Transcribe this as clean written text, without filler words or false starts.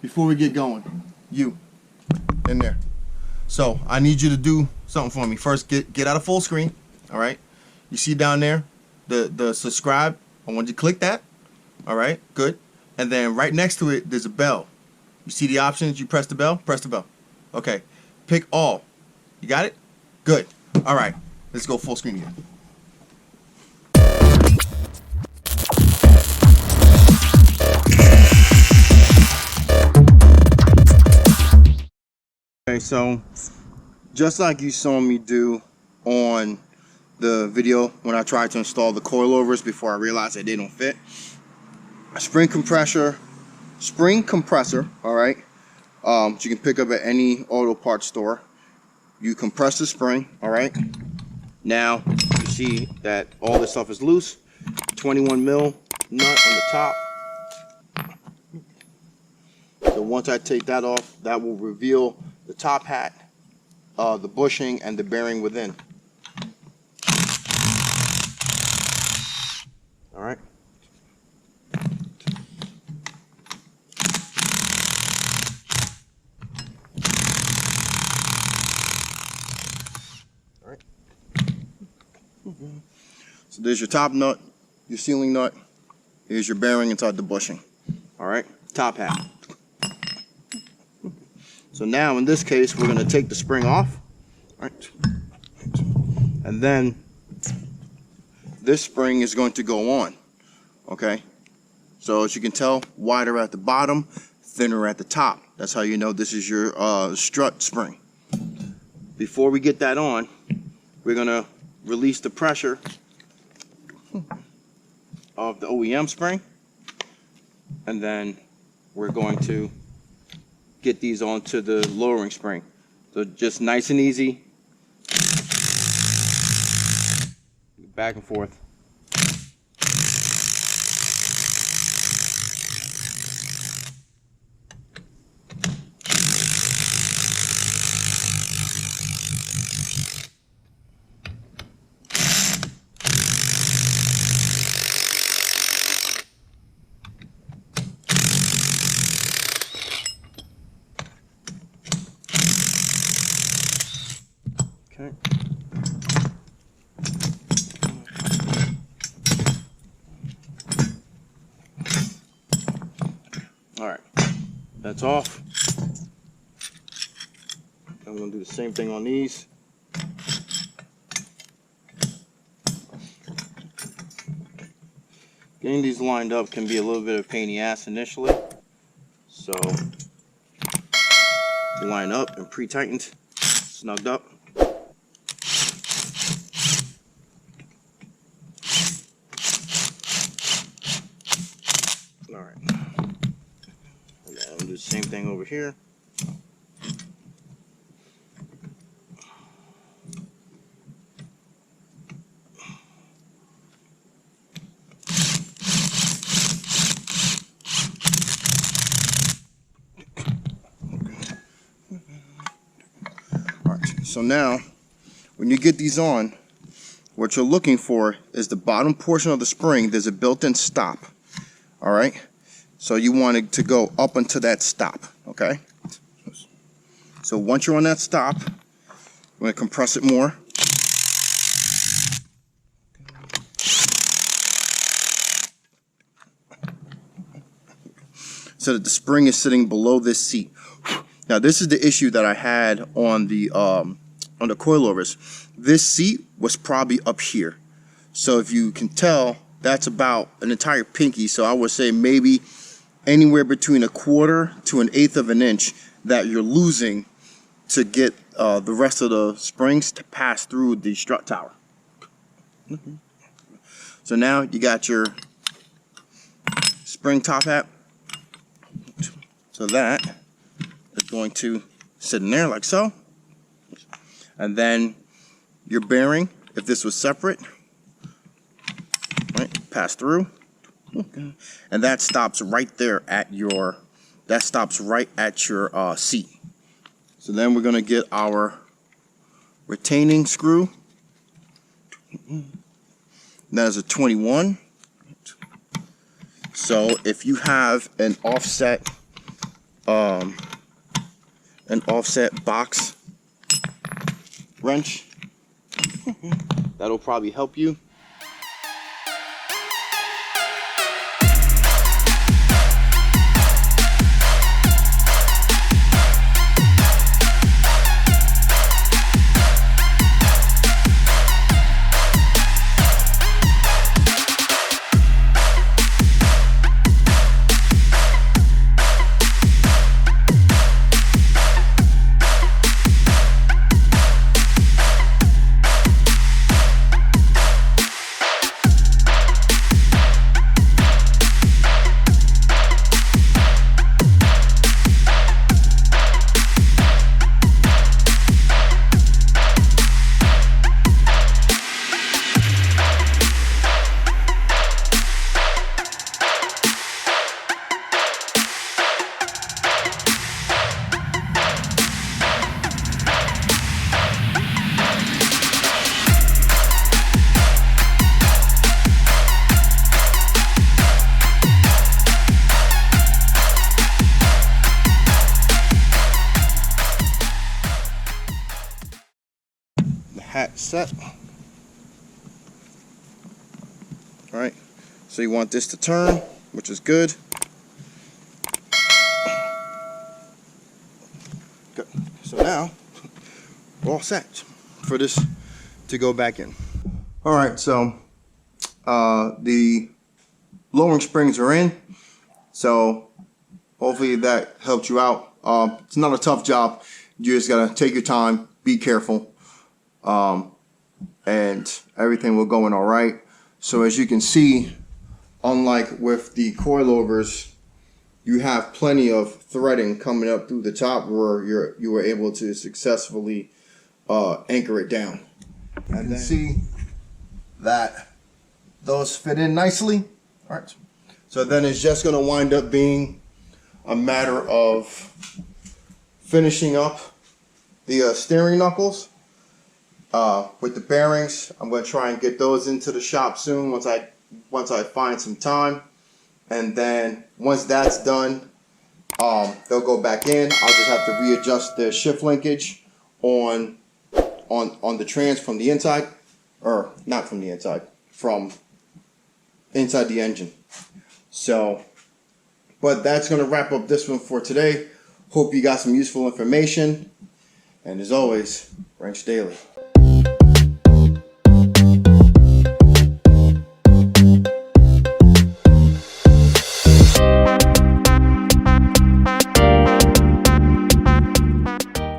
before we get going, you in there. So I need you to do something for me. First, get out of full screen. All right. You see down there the subscribe. I want you to click that. All right. Good. And then right next to it, there's a bell. You see the options. You press the bell. Press the bell. Okay. Pick all. You got it? Good. All right. Let's go full screen again. Okay, so just like you saw me do on the video when I tried to install the coilovers before I realized that they don't fit, a spring compressor, all right, you can pick up at any auto parts store. You compress the spring, all right. Now you see that all this stuff is loose. 21 mil nut on the top. So once I take that off, that will reveal the top hat, the bushing, and the bearing within. All right. All right. So there's your top nut, your sealing nut. Here's your bearing inside the bushing. All right. Top hat. So now in this case, we're going to take the spring off, right? And then this spring is going to go on, okay? So as you can tell, wider at the bottom, thinner at the top. That's how you know this is your strut spring. Before we get that on, we're going to release the pressure of the OEM spring, and then we're going to get these onto the lowering spring. So just nice and easy, back and forth. Okay. All right, that's off. I'm going to do the same thing on these. Getting these lined up can be a little bit of a pain in the ass initially. So line up and pre-tightened, snugged up. All right. I'll do the same thing over here. All right. So now, when you get these on, what you're looking for is the bottom portion of the spring. There's a built-in stop. All right. So you want it to go up until that stop, okay? So once you're on that stop, I'm going to compress it more. So that the spring is sitting below this seat. Now this is the issue that I had on the coilovers. This seat was probably up here. So if you can tell, that's about an entire pinky. So I would say maybe anywhere between 1/4 to 1/8 of an inch that you're losing to get the rest of the springs to pass through the strut tower. So now you got your spring top hat. So that is going to sit in there like so. And then your bearing, if this was separate, right, pass through. Okay. And that stops right there at your, seat. So then we're going to get our retaining screw. That is a 21. So if you have an offset an offset box wrench. That'll probably help you. Hat set. All right, so you want this to turn, which is good. Good. So now we're all set for this to go back in. All right, so the lowering springs are in, so hopefully that helped you out. It's not a tough job. You just gotta take your time, be careful. And everything will go in all right. So as you can see, unlike with the coilovers, you have plenty of threading coming up through the top where you were able to successfully anchor it down. And you can see that those fit in nicely. All right. So then it's just going to wind up being a matter of finishing up the steering knuckles. With the bearings, I'm going to try and get those into the shop soon once I find some time, and then once that's done, they'll go back in. I'll just have to readjust the shift linkage on the trans from the inside, or not from the inside, from inside the engine. So, but that's going to wrap up this one for today. Hope you got some useful information, and as always, Wrench Daily.